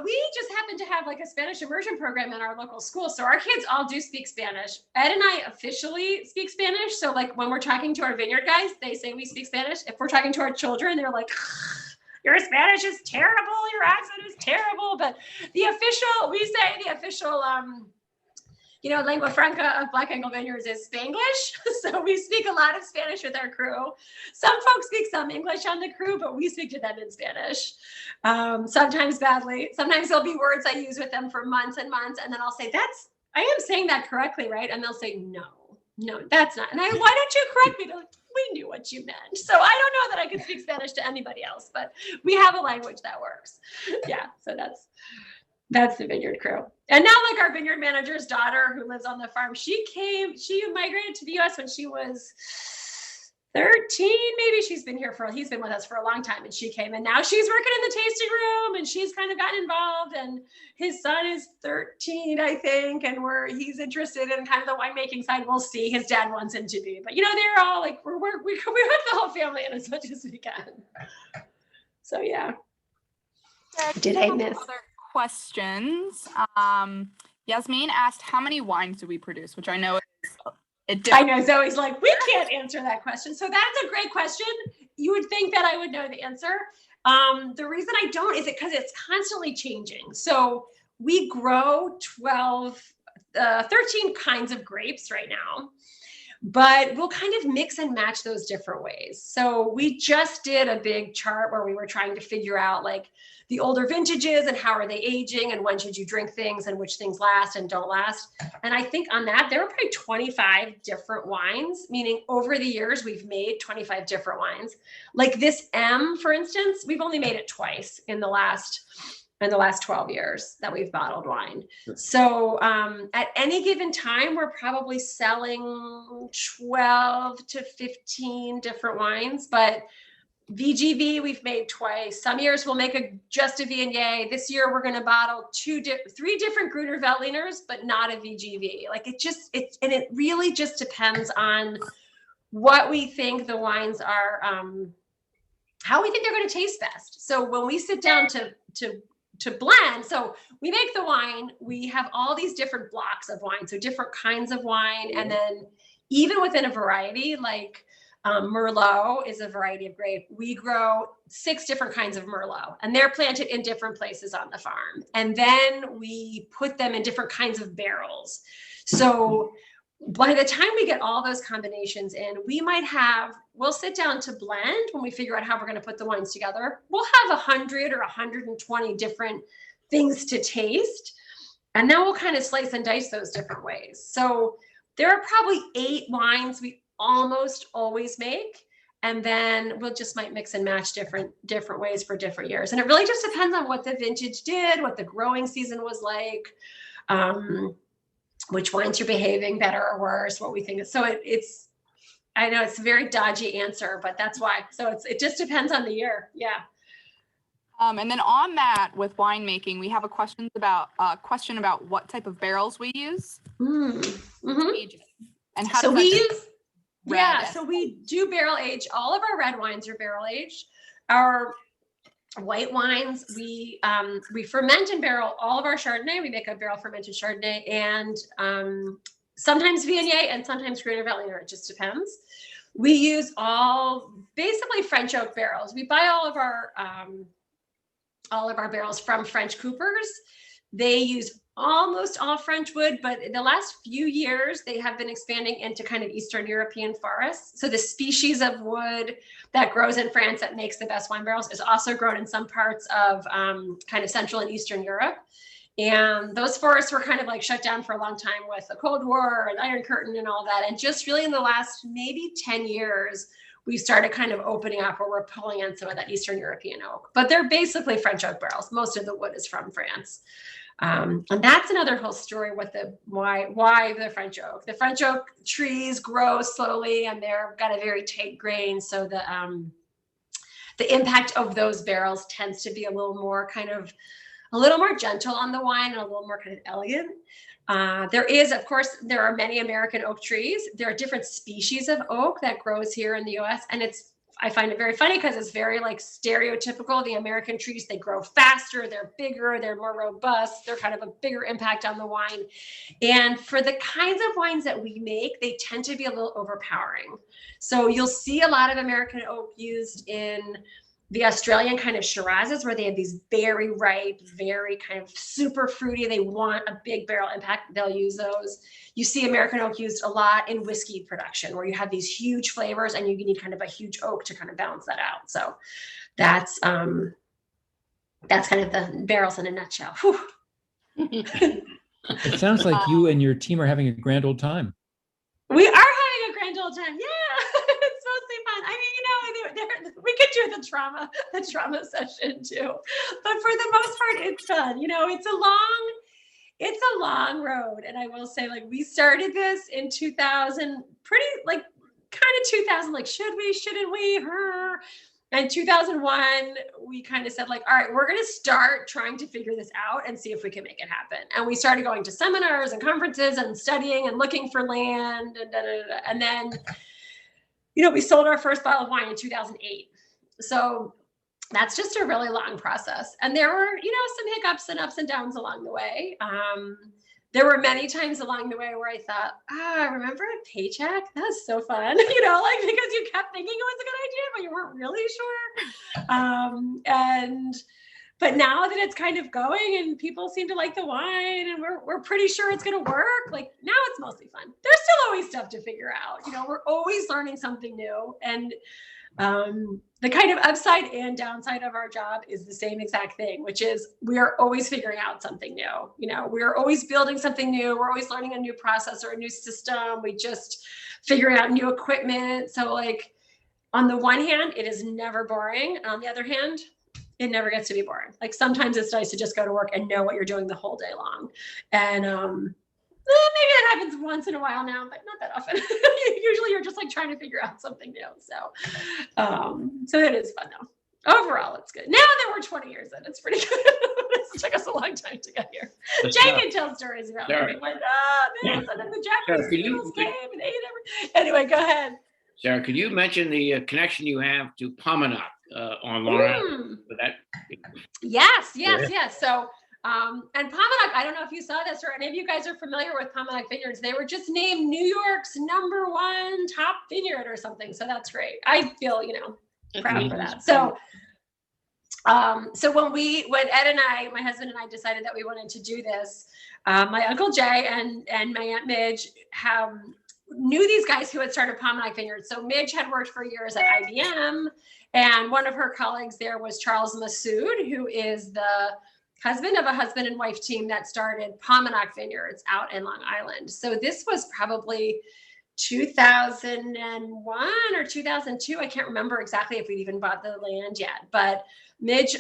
B: we just happen to have like a Spanish immersion program in our local school. So our kids all do speak Spanish. Ed and I officially speak Spanish. So like when we're talking to our vineyard guys, they say we speak Spanish. If we're talking to our children, they're like, your Spanish is terrible. Your accent is terrible. But we say the official, lingua franca of Black Angle Vineyards is Spanglish. So we speak a lot of Spanish with our crew. Some folks speak some English on the crew, but we speak to them in Spanish. Sometimes badly. Sometimes there'll be words I use with them for months and months. And then I'll say, I am saying that correctly, right? And they'll say, no, that's not. And why don't you correct me? They're like, we knew what you meant. So I don't know that I can speak Spanish to anybody else, but we have a language that works. Yeah, so that's the vineyard crew. And now like our vineyard manager's daughter who lives on the farm, she migrated to the US when she was 13, maybe. He's been with us for a long time, and she came, and now she's working in the tasting room, and she's kind of gotten involved, and his son is 13, I think, and he's interested in kind of the winemaking side. We'll see. His dad wants him to be, but they're all like, we hook the whole family in as much as we can. So yeah. Did I miss
E: other questions? Yasmin asked, how many wines do we produce? Which I know
B: I know Zoe's like, we can't answer that question. So that's a great question. You would think that I would know the answer. The reason I don't is because it's constantly changing. So we grow 13 kinds of grapes right now, but we'll kind of mix and match those different ways. So we just did a big chart where we were trying to figure out like the older vintages and how are they aging and when should you drink things and which things last and don't last. And I think on that, there were probably 25 different wines, meaning over the years, we've made 25 different wines. Like this M, for instance, we've only made it twice in the last 12 years that we've bottled wine. So at any given time, we're probably selling 12 to 15 different wines, but VGV we've made twice. Some years we'll make just a Viognier. This year we're going to bottle 3 different Gruner Veltliners, but not a VGV. Like it really just depends on what we think the wines are, how we think they're going to taste best. So when we sit down to blend, so we make the wine, we have all these different blocks of wine, so different kinds of wine, and then even within a variety, like Merlot is a variety of grape. We grow 6 different kinds of Merlot, and they're planted in different places on the farm. And then we put them in different kinds of barrels. So by the time we get all those combinations in, we'll sit down to blend when we figure out how we're going to put the wines together. We'll have 100 or 120 different things to taste. And then we'll kind of slice and dice those different ways. So there are probably 8 wines we almost always make, and then we'll just might mix and match different ways for different years. And it really just depends on what the vintage did, what the growing season was like, which wines are behaving better or worse, what we think. So I know it's a very dodgy answer, but that's why. So it just depends on the year. Yeah.
E: And then on that, with winemaking, we have a question about what type of barrels we use.
B: Mm-hmm.
E: And how
B: so
E: does
B: we
E: that
B: use so we do barrel age. All of our red wines are barrel aged. Our white wines, we ferment and barrel all of our Chardonnay. We make a barrel fermented Chardonnay, and sometimes Viognier and sometimes Gruner Veltliner. It just depends. We use basically French oak barrels. We buy all of our barrels from French coopers. They use almost all French wood, but the last few years they have been expanding into kind of Eastern European forests. So the species of wood that grows in France that makes the best wine barrels is also grown in some parts of kind of Central and Eastern Europe. And those forests were kind of like shut down for a long time with the Cold War and Iron Curtain and all that. And just really in the last maybe 10 years, we started kind of opening up where we're pulling in some of that Eastern European oak. But they're basically French oak barrels. Most of the wood is from France. And that's another whole story with the why the French oak. The French oak trees grow slowly and they're got a very tight grain. So the impact of those barrels tends to be a little more gentle on the wine and a little more kind of elegant. Of course, there are many American oak trees. There are different species of oak that grows here in the US. And I find it very funny because it's very like stereotypical. The American trees, they grow faster, they're bigger, they're more robust, they're kind of a bigger impact on the wine. And for the kinds of wines that we make, they tend to be a little overpowering. So you'll see a lot of American oak used in the Australian kind of Shirazes, where they have these very ripe, very kind of super fruity. They want a big barrel impact. They'll use those. You see American oak used a lot in whiskey production, where you have these huge flavors and you need kind of a huge oak to kind of balance that out. So that's kind of the barrels in a nutshell.
C: It sounds like you and your team are having a grand old time.
B: We are having a grand old time. Yeah, it's mostly fun. I mean, we could do the trauma session too, but for the most part, it's fun. It's a long road. And I will say, like, we started this in 2000, kind of 2000, like, should we, shouldn't we? And 2001, we kind of said, like, all right, we're going to start trying to figure this out and see if we can make it happen. And we started going to seminars and conferences and studying and looking for land and then, we sold our first bottle of wine in 2008. So that's just a really long process. And there were, some hiccups and ups and downs along the way. There were many times along the way where I thought, remember a paycheck? That was so fun, because you kept thinking it was a good idea, but you weren't really sure. But now that it's kind of going and people seem to like the wine and we're pretty sure it's going to work, like, now it's mostly fun. There's still always stuff to figure out. We're always learning something new. And the kind of upside and downside of our job is the same exact thing, which is we are always figuring out something new. We are always building something new. We're always learning a new process or a new system. We just figuring out new equipment. So, like, on the one hand, it is never boring. And on the other hand, it never gets to be boring. Like, sometimes it's nice to just go to work and know what you're doing the whole day long. And maybe that happens once in a while now, but not that often. Usually you're just like trying to figure out something new. So it is fun though. Overall, it's good. Now that we're 20 years in, it's pretty good. It took us a long time to get here. Jay can tell stories about it. Like, this, and then the Japanese Beatles came and ate everything. Anyway, go ahead.
G: Sarah, could you mention the connection you have to Pomanac on Long Island?
B: Yes. So, and Pomanac, I don't know if you saw this or any of you guys are familiar with Pomanac Vineyards. They were just named New York's #1 top vineyard or something. So that's great. I feel, proud for that. So when Ed and I, my husband and I, decided that we wanted to do this, my Uncle Jay and my Aunt Midge knew these guys who had started Pomanac Vineyards. So Midge had worked for years at IBM, and one of her colleagues there was Charles Massoud, who is the husband of a husband and wife team that started Pomanac Vineyards out in Long Island. So this was probably 2001 or 2002. I can't remember exactly if we'd even bought the land yet, but Midge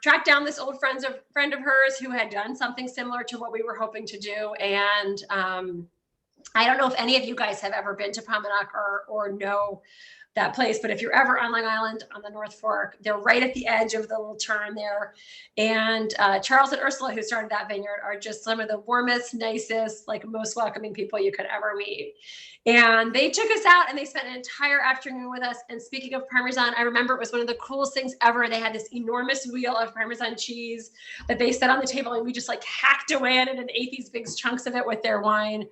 B: tracked down this old friend of hers who had done something similar to what we were hoping to do. And I don't know if any of you guys have ever been to Pomanac or know that place, but if you're ever on Long Island on the North Fork, they're right at the edge of the little turn there. And Charles and Ursula, who started that vineyard, are just some of the warmest, nicest, like, most welcoming people you could ever meet. And they took us out and they spent an entire afternoon with us. And speaking of Parmesan, I remember it was one of the coolest things ever. They had this enormous wheel of Parmesan cheese that they set on the table, and we just like hacked away at it and ate these big chunks of it with their wine.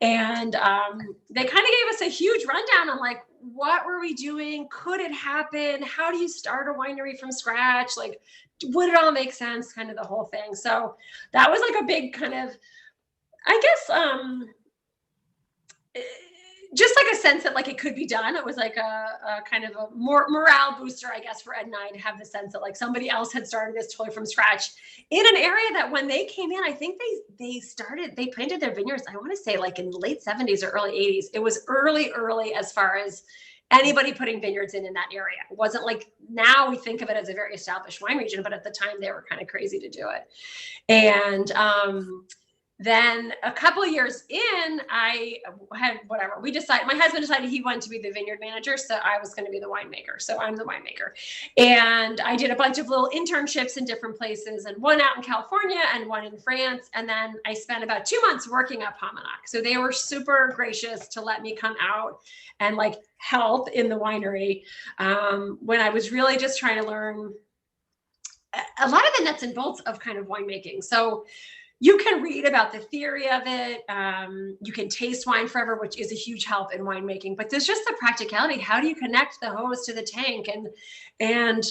B: And they kind of gave us a huge rundown on like what were we doing? Could it happen? How do you start a winery from scratch? Like, would it all make sense? Kind of the whole thing. So that was like a big kind of, I guess, just like a sense that like it could be done. It was like a kind of a more morale booster, I guess, for Ed and I to have the sense that like somebody else had started this totally from scratch in an area that when they came in, I think they planted their vineyards, I want to say like in the late 70s or early 80s. It was early as far as anybody putting vineyards in that area. It wasn't like now we think of it as a very established wine region, but at the time they were kind of crazy to do it. And then a couple of years in, I had whatever, my husband decided he wanted to be the vineyard manager. So I was going to be the winemaker. So I'm the winemaker. And I did a bunch of little internships in different places, and one out in California and one in France. And then I spent about 2 months working at Pomanac. So they were super gracious to let me come out and like help in the winery when I was really just trying to learn a lot of the nuts and bolts of kind of winemaking. So you can read about the theory of it. You can taste wine forever, which is a huge help in winemaking, but there's just the practicality. How do you connect the hose to the tank? And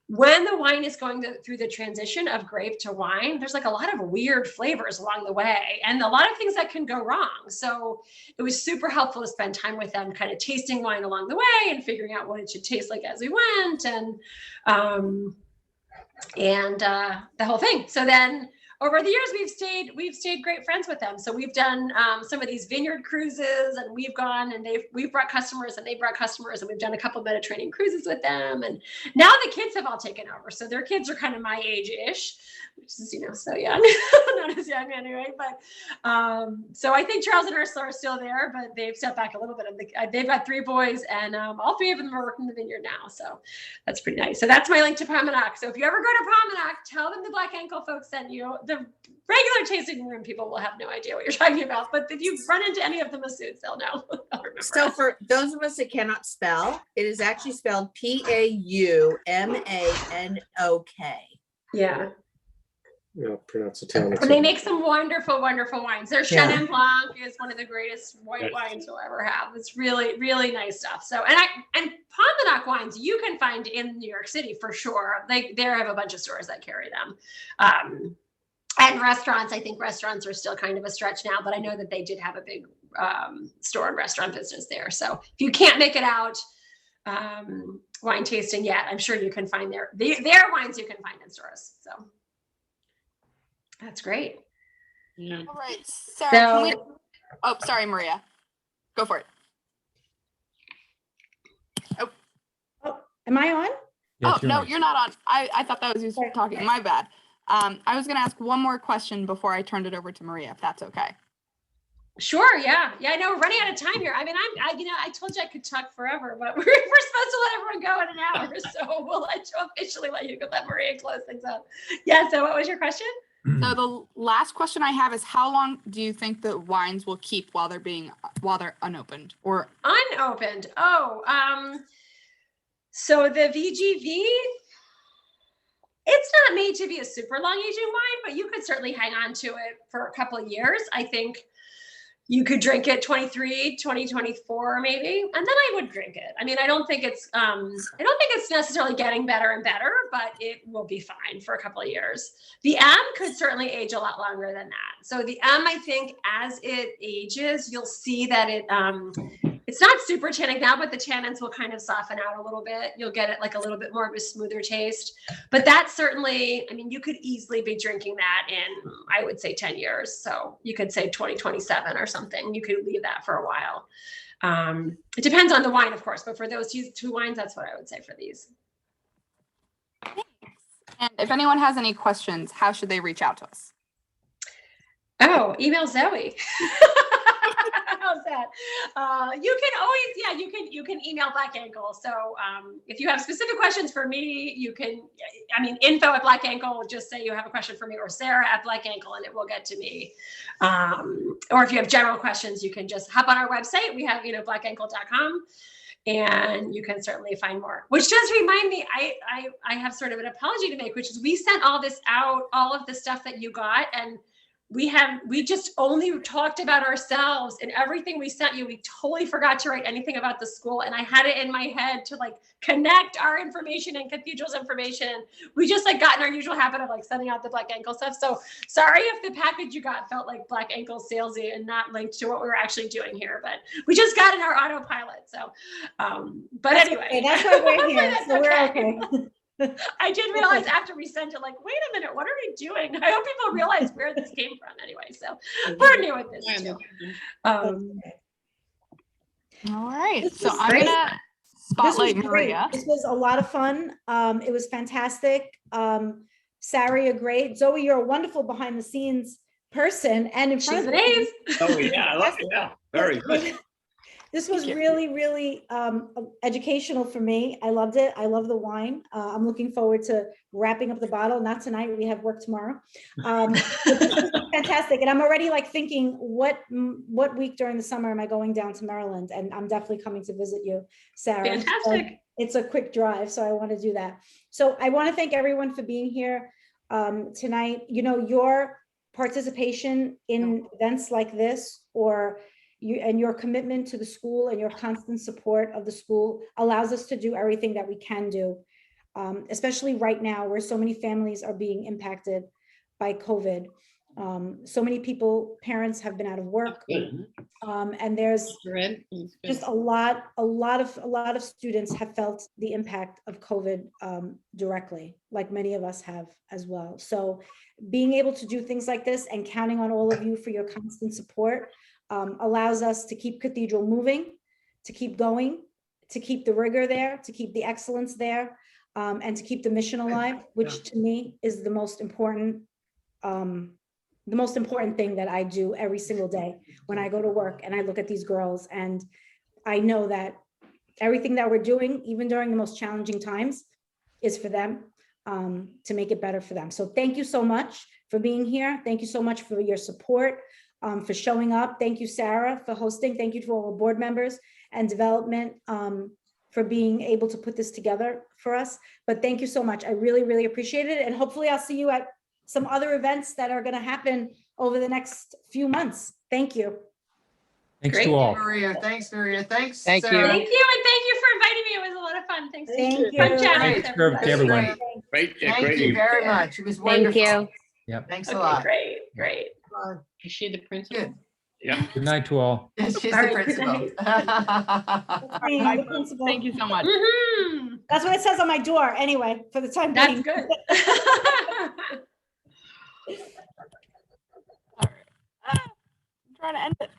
B: when the wine is going through the transition of grape to wine, there's like a lot of weird flavors along the way and a lot of things that can go wrong. So it was super helpful to spend time with them, kind of tasting wine along the way and figuring out what it should taste like as we went and the whole thing. So then over the years, we've stayed great friends with them. So we've done some of these vineyard cruises, and we've gone and we've brought customers, and they brought customers, and we've done a couple of Mediterranean cruises with them. And now the kids have all taken over, so their kids are kind of my age-ish, which is so young, not as young anyway. But so I think Charles and Ursula are still there, but they've stepped back a little bit. They've got 3 boys, and all 3 of them are working the vineyard now. So that's pretty nice. So that's my link to Pomanac. So if you ever go to Pomanac, tell them the Black Ankle folks sent you. The regular tasting room people will have no idea what you're talking about, but if you run into any of the masseuds, they'll know. They'll remember.
F: So for those of us that cannot spell, it is actually spelled Paumanok.
B: Yeah.
H: Yeah, pronounce Italian.
B: And they make some wonderful, wonderful wines. Their Chenin Blanc is one of the greatest white wines you'll ever have. It's really, really nice stuff. So, and Pomanac wines you can find in New York City for sure. They have a bunch of stores that carry them. And restaurants, I think restaurants are still kind of a stretch now, but I know that they did have a big store and restaurant business there. So if you can't make it out wine tasting yet, I'm sure you can find their wines you can find in stores. So that's great.
J: Yeah.
E: All right, Sarah, oh, sorry, Maria. Go for it.
A: Oh, am I on?
C: Yes,
E: no,
C: on.
E: you're not on. I thought that was you talking. My bad. I was going to ask one more question before I turned it over to Maria, if that's okay.
B: Sure. Yeah. I know we're running out of time here. I mean, I told you I could talk forever, but we're supposed to let everyone go in an hour. So we'll officially let you go, let Maria close things up. Yeah. So what was your question?
E: So the last question I have is, how long do you think the wines will keep while they're unopened or
B: unopened? So the VGV, it's not made to be a super long aging wine, but you could certainly hang on to it for a couple of years. I think you could drink it 23, 2024 maybe, and then I would drink it. I mean, I don't think it's necessarily getting better and better, but it will be fine for a couple of years. The M could certainly age a lot longer than that. So the M, I think as it ages, you'll see that it's not super tannic now, but the tannins will kind of soften out a little bit. You'll get it like a little bit more of a smoother taste, but that's certainly, I mean, you could easily be drinking that in, I would say 10 years. So you could say 2027 or something. You could leave that for a while. It depends on the wine, of course, but for those 2 wines, that's what I would say for these.
E: And if anyone has any questions, how should they reach out to us?
B: Oh, email Zoe. How's that? You can always, you can email Black Ankle. So if you have specific questions for me, you can, info@Black Ankle, just say you have a question for me, or Sarah@Black Ankle, and it will get to me. Or if you have general questions, you can just hop on our website. We have, blackankle.com. And you can certainly find more, which does remind me, I have sort of an apology to make, which is we sent all this out, all of the stuff that you got, and we just only talked about ourselves, and everything we sent you, we totally forgot to write anything about the school. And I had it in my head to like connect our information and Cathedral's information. We just like got in our usual habit of like sending out the Black Ankle stuff. So sorry if the package you got felt like Black Ankle salesy and not linked to what we were actually doing here, but we just got in our autopilot. So, but anyway.
A: Okay, that's why we're here. So we're okay.
B: I did realize after we sent it, like, wait a minute, what are we doing? I hope people realize where this came from anyway. So we're new at this too.
E: All right,
A: This
E: so
A: was
E: I'm
A: great.
E: gonna
A: This was
E: spotlight
A: great.
E: Maria.
A: This was a lot of fun. It was fantastic. Sarah, you're great. Zoe, you're a wonderful behind the scenes person and in front
B: She's
A: of
B: an A's.
G: Oh, yeah, I love it. Yeah, very good.
A: This was really, really educational for me. I loved it. I love the wine. I'm looking forward to wrapping up the bottle. Not tonight. We have work tomorrow. But this was fantastic. And I'm already like thinking, what week during the summer am I going down to Maryland? And I'm definitely coming to visit you, Sarah.
B: Fantastic.
A: So it's a quick drive, so I want to do that. So I want to thank everyone for being here tonight. You know, your participation in events like this, or your commitment to the school and your constant support of the school allows us to do everything that we can do, especially right now where so many families are being impacted by COVID. So many people, parents have been out of work, and there's just a lot of students have felt the impact of COVID directly, like many of us have as well. So being able to do things like this and counting on all of you for your constant support allows us to keep Cathedral moving, to keep going, to keep the rigor there, to keep the excellence there, and to keep the mission alive, which to me is the most important thing that I do every single day when I go to work and I look at these girls, and I know that everything that we're doing, even during the most challenging times, is for them, to make it better for them. So thank you so much for being here. Thank you so much for your support, for showing up. Thank you, Sarah, for hosting. Thank you to all the board members and development for being able to put this together for us. But thank you so much. I really, really appreciate it. And hopefully I'll see you at some other events that are going to happen over the next few months. Thank you.
C: Thanks
B: Great.
C: to all.
K: Maria, thanks, Maria. Thanks,
D: Thank you.
K: Sarah.
B: Thank you, and thank you for inviting me. It was a lot of fun. Thanks.
A: Thank you.
B: Fun chatting with
C: Thanks to everyone.
G: Great,
K: Thank
G: great
K: you
G: evening.
K: very much. It was
I: Thank
K: wonderful.
I: you.
C: Yep.
K: Thanks a
B: Okay,
K: lot.
B: great, great.
J: Is she the principal?
K: Good.
G: Yeah.
C: Good night to all.
K: She's the
B: All right, good
K: principal.
A: Thank you, principal.
E: Thank you so much.
B: Mhm.
A: That's what it says on my door anyway, for the time
B: That's
A: being.
B: good.
E: I'm trying to end it.